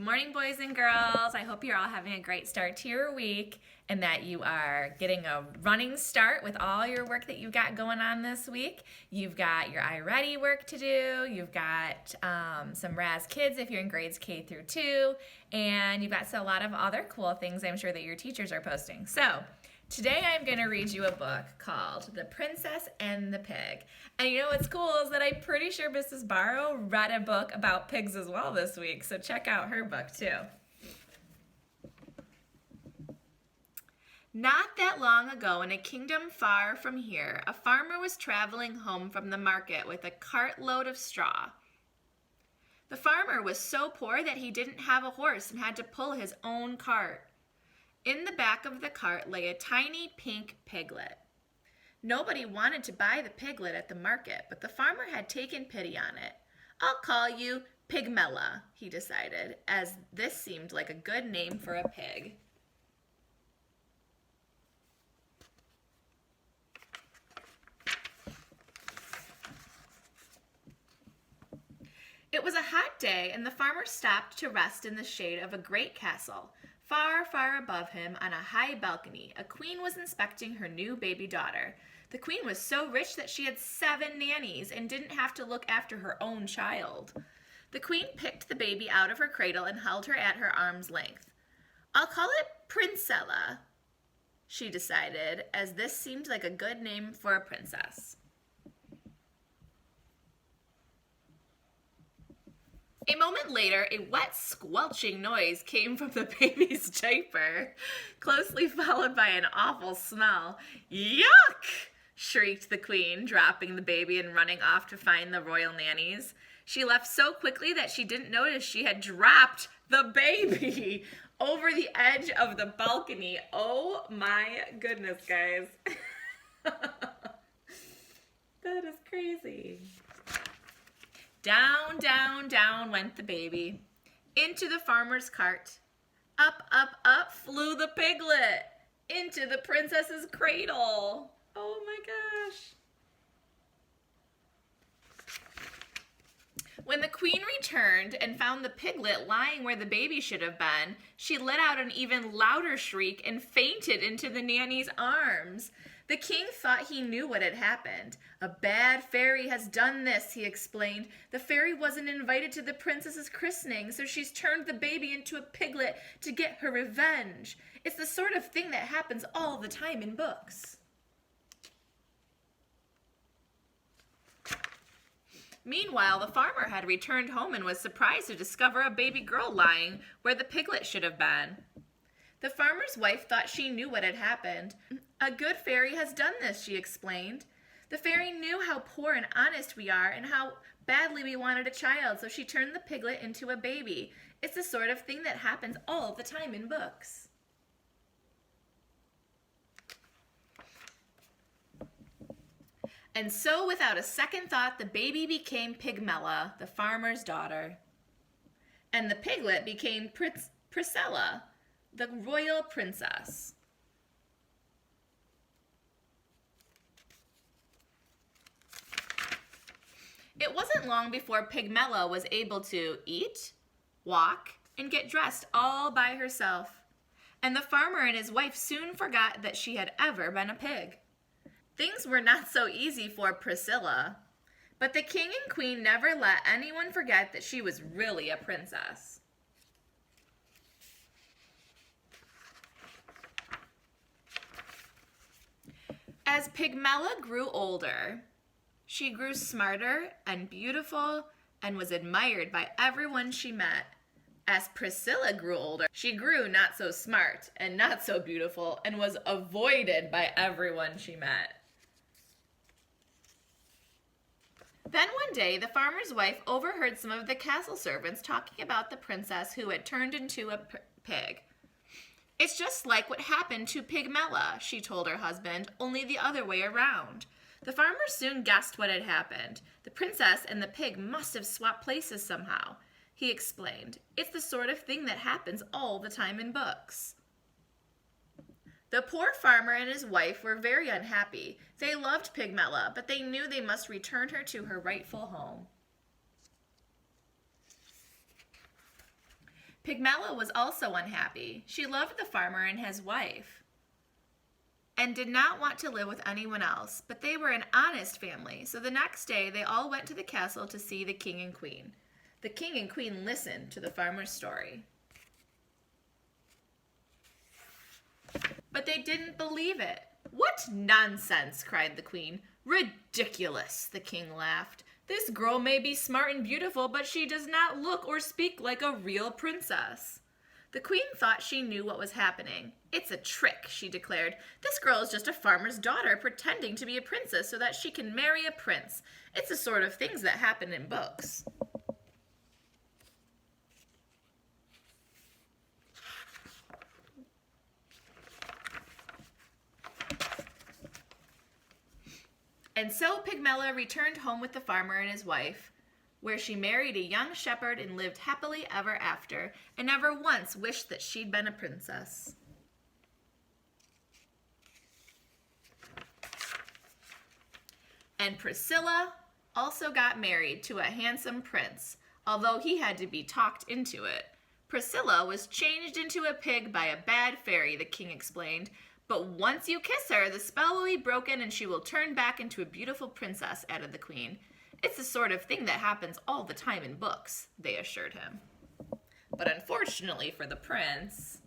Good morning, boys and girls. I hope you're all having a great start to your week and that you are getting a running start with all your work that you've got going on this week. You've got your iReady work to do. You've got some Raz Kids if you're in grades K through 2. And you've got a lot of other cool things I'm sure that your teachers are posting. So today I'm going to read you a book called The Princess and the Pig. And you know what's cool is that I'm pretty sure Mrs. Barrow read a book about pigs as well this week, so check out her book too. Not that long ago, in a kingdom far from here, a farmer was traveling home from the market with a cartload of straw. The farmer was so poor that he didn't have a horse and had to pull his own cart. In the back of the cart lay a tiny pink piglet. Nobody wanted to buy the piglet at the market, but the farmer had taken pity on it. "I'll call you Pigmella," he decided, as this seemed like a good name for a pig. It was a hot day, and the farmer stopped to rest in the shade of a great castle. Far, far above him, on a high balcony, a queen was inspecting her new baby daughter. The queen was so rich that she had 7 nannies and didn't have to look after her own child. The queen picked the baby out of her cradle and held her at her arm's length. "I'll call it Princella," she decided, as this seemed like a good name for a princess. A moment later, a wet, squelching noise came from the baby's diaper, closely followed by an awful smell. "Yuck!" shrieked the queen, dropping the baby and running off to find the royal nannies. She left so quickly that she didn't notice she had dropped the baby over the edge of the balcony. Oh my goodness, guys. That is crazy. Down, down, down went the baby, into the farmer's cart. Up, up, up flew the piglet, into the princess's cradle. Oh my gosh. When the queen returned and found the piglet lying where the baby should have been, she let out an even louder shriek and fainted into the nanny's arms. The king thought he knew what had happened. "A bad fairy has done this," he explained. "The fairy wasn't invited to the princess's christening, so she's turned the baby into a piglet to get her revenge. It's the sort of thing that happens all the time in books." Meanwhile, the farmer had returned home and was surprised to discover a baby girl lying where the piglet should have been. The farmer's wife thought she knew what had happened. "A good fairy has done this," she explained. "The fairy knew how poor and honest we are and how badly we wanted a child, so she turned the piglet into a baby. It's the sort of thing that happens all the time in books." And so, without a second thought, the baby became Pigmella, the farmer's daughter. And the piglet became Priscilla, the royal princess. It wasn't long before Pigmella was able to eat, walk, and get dressed all by herself. And the farmer and his wife soon forgot that she had ever been a pig. Things were not so easy for Priscilla, but the king and queen never let anyone forget that she was really a princess. As Pigmella grew older, she grew smarter and beautiful and was admired by everyone she met. As Priscilla grew older, she grew not so smart and not so beautiful and was avoided by everyone she met. Then one day, the farmer's wife overheard some of the castle servants talking about the princess who had turned into a pig. "It's just like what happened to Pigmella," she told her husband, "only the other way around." The farmer soon guessed what had happened. The princess and the pig must have swapped places somehow. He explained, "It's the sort of thing that happens all the time in books." The poor farmer and his wife were very unhappy. They loved Pigmella, but they knew they must return her to her rightful home. Pigmella was also unhappy. She loved the farmer and his wife and did not want to live with anyone else, but they were an honest family, so the next day they all went to the castle to see the king and queen. The king and queen listened to the farmer's story, but they didn't believe it. "What nonsense!" cried the queen. "Ridiculous!" the king laughed. "This girl may be smart and beautiful, but she does not look or speak like a real princess." The queen thought she knew what was happening. "It's a trick," she declared. "This girl is just a farmer's daughter pretending to be a princess so that she can marry a prince. It's the sort of things that happen in books." And so Pigmella returned home with the farmer and his wife, where she married a young shepherd and lived happily ever after, and never once wished that she'd been a princess. And Priscilla also got married to a handsome prince, although he had to be talked into it. Priscilla was changed into a pig by a bad fairy, the king explained. "But once you kiss her, the spell will be broken and she will turn back into a beautiful princess," added the queen. "It's the sort of thing that happens all the time in books," they assured him. But unfortunately for the prince,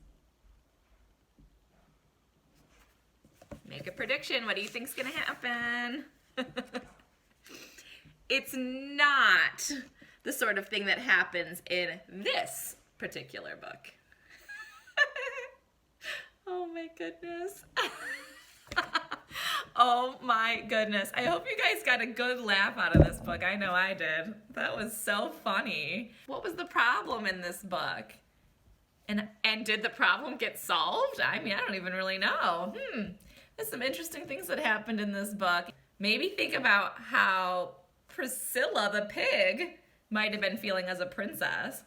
make a prediction. What do you think's gonna happen? It's not the sort of thing that happens in this particular book. Oh my goodness. Oh my goodness. I hope you guys got a good laugh out of this book. I know I did. That was so funny. What was the problem in this book? And did the problem get solved? I mean, I don't even really know. There's some interesting things that happened in this book. Maybe think about how Priscilla the pig might have been feeling as a princess.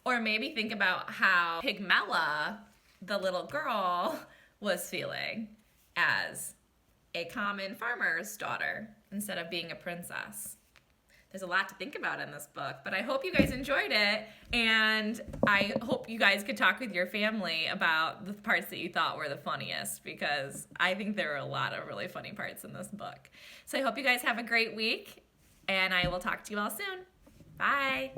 Or maybe think about how Pigmella, the little girl, was feeling as a common farmer's daughter instead of being a princess. There's a lot to think about in this book, but I hope you guys enjoyed it, and I hope you guys could talk with your family about the parts that you thought were the funniest, because I think there were a lot of really funny parts in this book. So I hope you guys have a great week, and I will talk to you all soon. Bye.